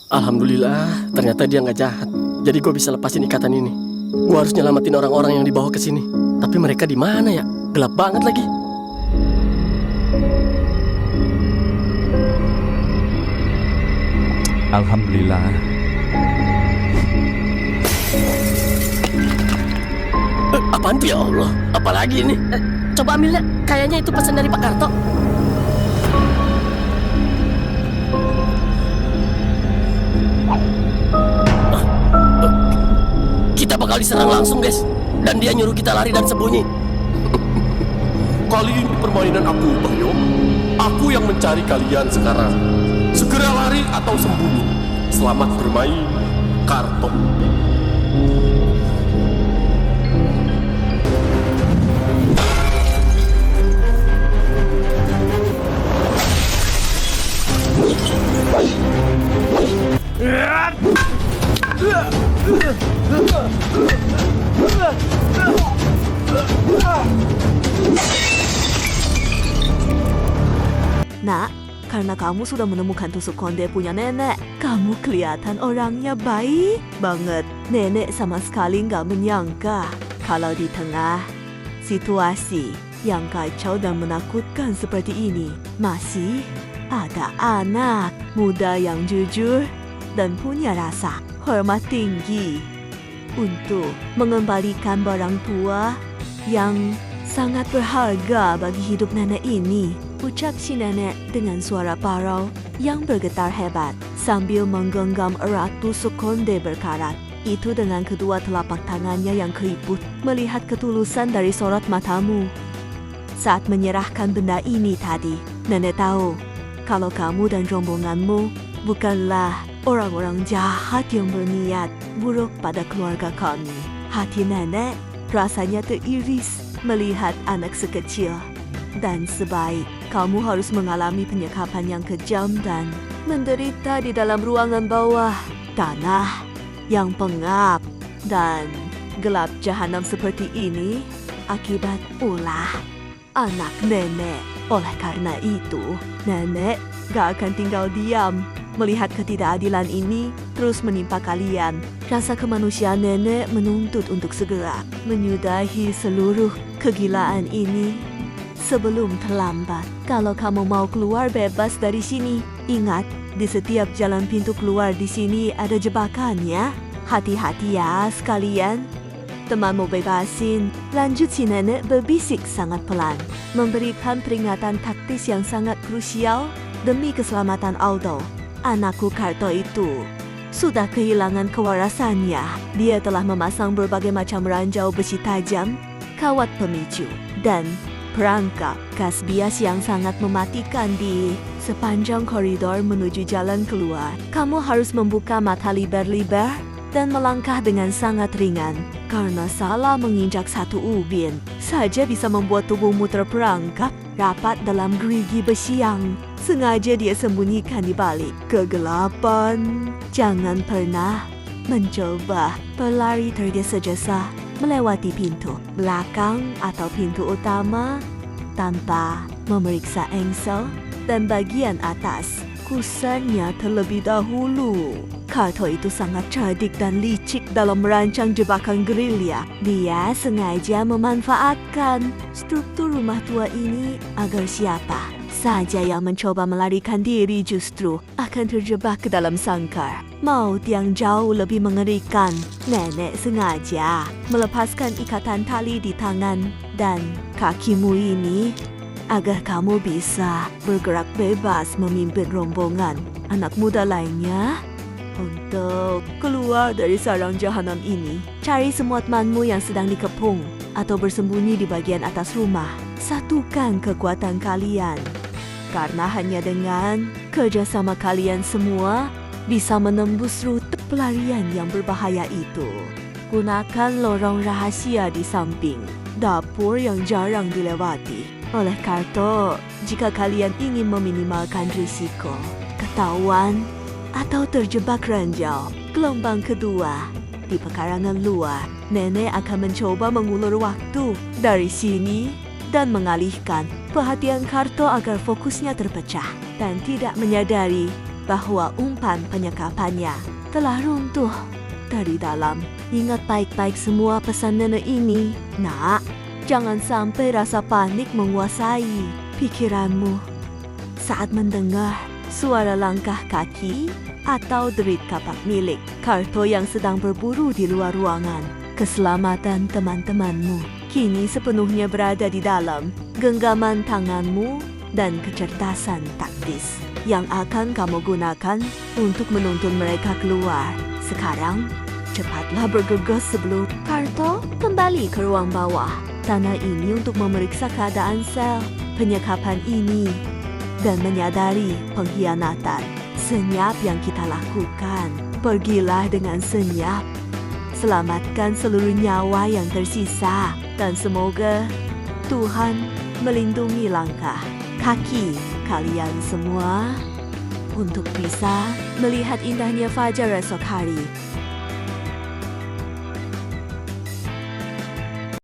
Alhamdulillah, ternyata dia nggak jahat. Jadi gue bisa lepasin ikatan ini. Gue harus nyelamatin orang-orang yang dibawa ke sini. Tapi mereka di mana ya? Gelap banget lagi. Alhamdulillah. Apaan tuh ya Allah? Apalagi ini? Coba ambil ya. Kayaknya itu pesan dari Pak Karto. Kita bakal diserang langsung, guys. Dan dia nyuruh kita lari dan sembunyi. Kali ini permainan aku, Bahyo. Aku yang mencari kalian sekarang. Segera lari atau sembunyi. Selamat bermain, Karto. Nak, karena kamu sudah menemukan tusuk konde punya nenek, kamu kelihatan orangnya baik banget. Nenek sama sekali nggak menyangka kalau di tengah situasi yang kacau dan menakutkan seperti ini, masih ada anak muda yang jujur dan punya rasa hormat tinggi untuk mengembalikan barang tua yang sangat berharga bagi hidup nenek ini. Ucap si nenek dengan suara parau yang bergetar hebat sambil menggenggam erat tusuk konde berkarat. Itu dengan kedua telapak tangannya yang keriput melihat ketulusan dari sorot matamu. Saat menyerahkan benda ini tadi, nenek tahu kalau kamu dan rombonganmu bukanlah orang-orang jahat yang berniat buruk pada keluarga kami. Hati nenek rasanya teriris melihat anak sekecil. Dan sebaik kamu harus mengalami penyekapan yang kejam dan menderita di dalam ruangan bawah tanah yang pengap dan gelap jahanam seperti ini akibat ulah anak nenek. Oleh karena itu, nenek gak akan tinggal diam melihat ketidakadilan ini terus menimpa kalian. Rasa kemanusiaan nenek menuntut untuk segera menyudahi seluruh kegilaan ini sebelum terlambat. Kalau kamu mau keluar bebas dari sini, ingat, di setiap jalan pintu keluar di sini ada jebakan ya. Hati-hati ya sekalian. Teman mau bebasin. Lanjut si nenek berbisik sangat pelan, memberikan peringatan taktis yang sangat krusial demi keselamatan Aldo. Anakku Karto itu sudah kehilangan kewarasannya. Dia telah memasang berbagai macam ranjau besi tajam, kawat pemicu, dan perangkap gas bias yang sangat mematikan di sepanjang koridor menuju jalan keluar. Kamu harus membuka mata liber-liber dan melangkah dengan sangat ringan. Karena salah menginjak satu ubin saja bisa membuat tubuhmu terperangkap rapat dalam gerigi besi yang sengaja dia sembunyikan di balik kegelapan. Jangan pernah mencoba berlari tergesa-gesa melewati pintu belakang atau pintu utama tanpa memeriksa engsel dan bagian atas kusennya terlebih dahulu. Karto itu sangat cerdik dan licik dalam merancang jebakan gerilya. Dia sengaja memanfaatkan struktur rumah tua ini agar siapa saja yang mencoba melarikan diri justru akan terjebak ke dalam sangkar maut yang jauh lebih mengerikan. Nenek sengaja melepaskan ikatan tali di tangan dan kakimu ini agar kamu bisa bergerak bebas memimpin rombongan anak muda lainnya untuk keluar dari sarang jahanam ini. Cari semua temanmu yang sedang dikepung atau bersembunyi di bagian atas rumah. Satukan kekuatan kalian, karena hanya dengan kerjasama kalian semua bisa menembus rute pelarian yang berbahaya itu. Gunakan lorong rahasia di samping dapur yang jarang dilewati oleh Karto jika kalian ingin meminimalkan risiko ketahuan atau terjebak ranjau. Gelombang kedua di pekarangan luar, nenek akan mencoba mengulur waktu dari sini dan mengalihkan perhatian Karto agar fokusnya terpecah dan tidak menyadari bahwa umpan penyekapannya telah runtuh. Dari dalam, ingat baik-baik semua pesan nenek ini. Nak, jangan sampai rasa panik menguasai pikiranmu saat mendengar suara langkah kaki atau derit kapak milik Karto yang sedang berburu di luar ruangan. Keselamatan teman-temanmu kini sepenuhnya berada di dalam genggaman tanganmu dan kecerdasan taktis yang akan kamu gunakan untuk menuntun mereka keluar. Sekarang, cepatlah bergegas sebelum Karto kembali ke ruang bawah tanah ini untuk memeriksa keadaan sel penyekapan ini dan menyadari pengkhianatan senyap yang kita lakukan. Pergilah dengan senyap. Selamatkan seluruh nyawa yang tersisa dan semoga Tuhan melindungi langkah kaki kalian semua untuk bisa melihat indahnya fajar esok hari